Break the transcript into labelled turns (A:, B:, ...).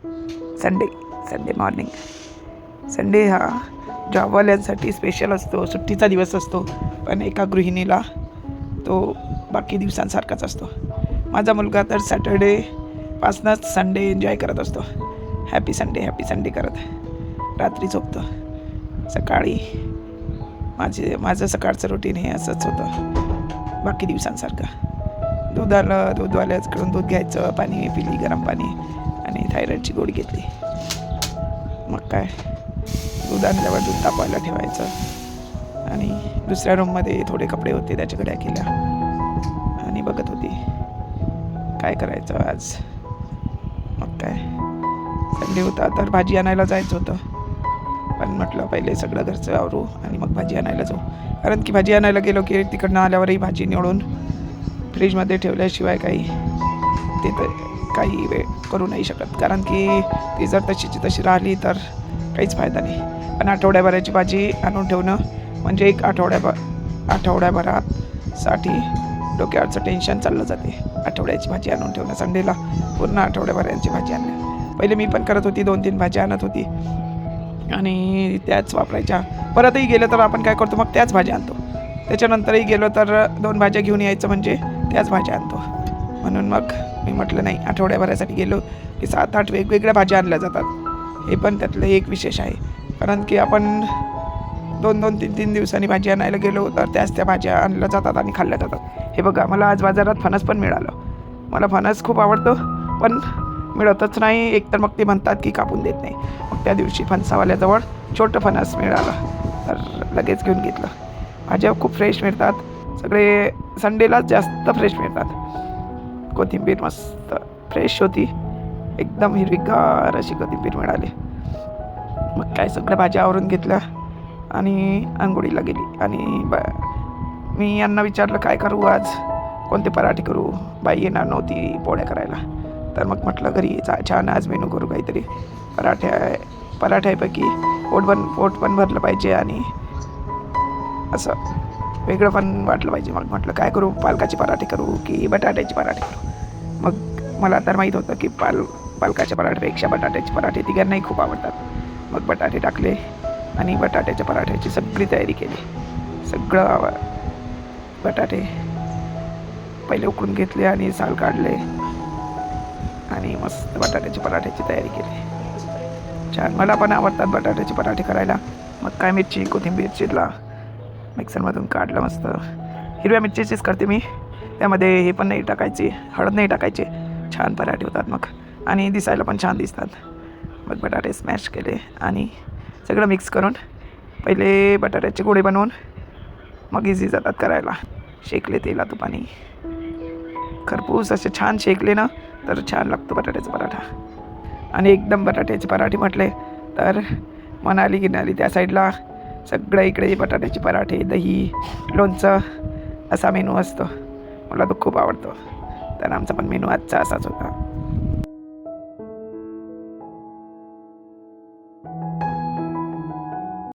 A: Sunday morning. Sunday हा जॉबवाल्यांसाठी special असतो, सुट्टीचा दिवस असतो, पण एका गृहिणीला तो बाकी दिवसांसारखाच असतो. माझा मुलगा तर सॅटर्डेपासूनच संडे एन्जॉय करत असतो. हॅपी संडे करत रात्री झोपतो. सकाळी माझं सकाळचं रुटीन हे असंच होतं बाकी दिवसांसारखं. दूधवाल्याकडून दूध घ्यायचं, पाणी पिली, गरम पाणी, आणि थायरॉईडची गोळी घेतली. मग काय, दूध आणल्यावर दूध तापवायला ठेवायचं आणि दुसऱ्या रूममध्ये थोडे कपडे होते त्याच्या घड्या केल्या आणि बघत होती काय करायचं आज. मग काय, संडे होता तर भाजी आणायला जायचं होतं, पण म्हटलं पहिले सगळं घरचं आवरू आणि मग भाजी आणायला जाऊ. कारण की भाजी आणायला गेलो की तिकडनं आल्यावरही भाजी निवडून फ्रीजमध्ये ठेवल्याशिवाय काही वेळ करू नाही शकत. कारण की ती जर तशीची तशी राहिली तर काहीच फायदा नाही. पण आठवड्याभराची भाजी आणून ठेवणं म्हणजे एक आठवड्याभरासाठी डोक्यावरचं टेन्शन चाललं जाते. आठवड्याची भाजी आणून ठेवणं, संडेला पूर्ण आठवड्याभराची भाजी आणणं. पहिले मी पण करत होती, 2-3 भाज्या आणत होती आणि त्याच वापरायच्या. परतही गेलं तर आपण काय करतो, मग त्याच भाज्या आणतो. त्याच्यानंतरही गेलो तर 2 भाज्या घेऊन यायचं म्हणजे त्याच भाज्या आणतो. म्हणून मग मी म्हटलं नाही, आठवड्याभरासाठी गेलो की 7-8 वेगवेगळ्या भाज्या आणल्या जातात. हे पण त्यातलं एक विशेष आहे. कारण की आपण 2-2, 3-3 दिवसांनी भाजी आणायला गेलो तर त्या भाज्या आणल्या जातात आणि खाल्ल्या जातात. हे बघा, मला आज बाजारात फणस पण मिळालं. मला फणस खूप आवडतं, पण मिळतच नाही. एकतर मग ते म्हणतात की कापून देत नाही. मग त्या दिवशी फणसावाल्याजवळ छोटं फणस मिळालं तर लगेच घेऊन घेतलं. भाज्या खूप फ्रेश मिळतात. सगळे संडेलाच जास्त फ्रेश मिळतात. कोथिंबीर मस्त फ्रेश होती, एकदम हिरवीगार अशी कोथिंबीर मिळाली. मग काय, सगळ्या भाज्या आवरून घेतल्या आणि अंघोळीला गेली. आणि मी यांना विचारलं काय करू आज, कोणते पराठे करू. बाई येणार नव्हती पोळ्या करायला, तर मग म्हटलं घरी छान आज मेनू करू काहीतरी. पराठ्यापैकी पोट पण भरलं पाहिजे आणि असं वेगळं पण वाटलं पाहिजे. मग म्हटलं काय करू, पालकाचे पराठे करू की बटाट्याचे पराठे करू. मग मला तर माहीत होतं की पालकाच्या पराठ्यापेक्षा बटाट्याचे पराठे तिघांनाही खूप आवडतात. मग बटाटे टाकले आणि बटाट्याच्या पराठ्याची सगळी तयारी केली. सगळं बटाटे पहिले उकडून घेतले आणि साल काढले आणि मस्त बटाट्याच्या पराठ्याची तयारी केली. छान, मला पण आवडतात बटाट्याचे पराठे करायला. मग काय, मिरची कोथिंबीर चिरला, मिक्सरमधून काढलं मस्त. हिरव्या मिरचीचीच करते मी, त्यामध्ये हे पण नाही टाकायचे, हळद नाही टाकायचे. छान पराठे होतात मग आणि दिसायला पण छान दिसतात. मग बटाटे स्मॅश केले आणि सगळं मिक्स करून पहिले बटाट्याचे गोळे बनवून मग इझी जातात करायला. शेकले तेला तुपानी, खरपूस असे छान शेकले ना तर छान लागतो बटाट्याचा पराठा. आणि एकदम बटाट्याचे पराठे म्हटले तर मनाली गिनाली त्या साईडला सगळं इकडे बटाट्याचे पराठे, दही, लोणचं असा मेनू असतो. मला तो खूप आवडतो. तर आमचा पण मेनू आजचा असाच होता.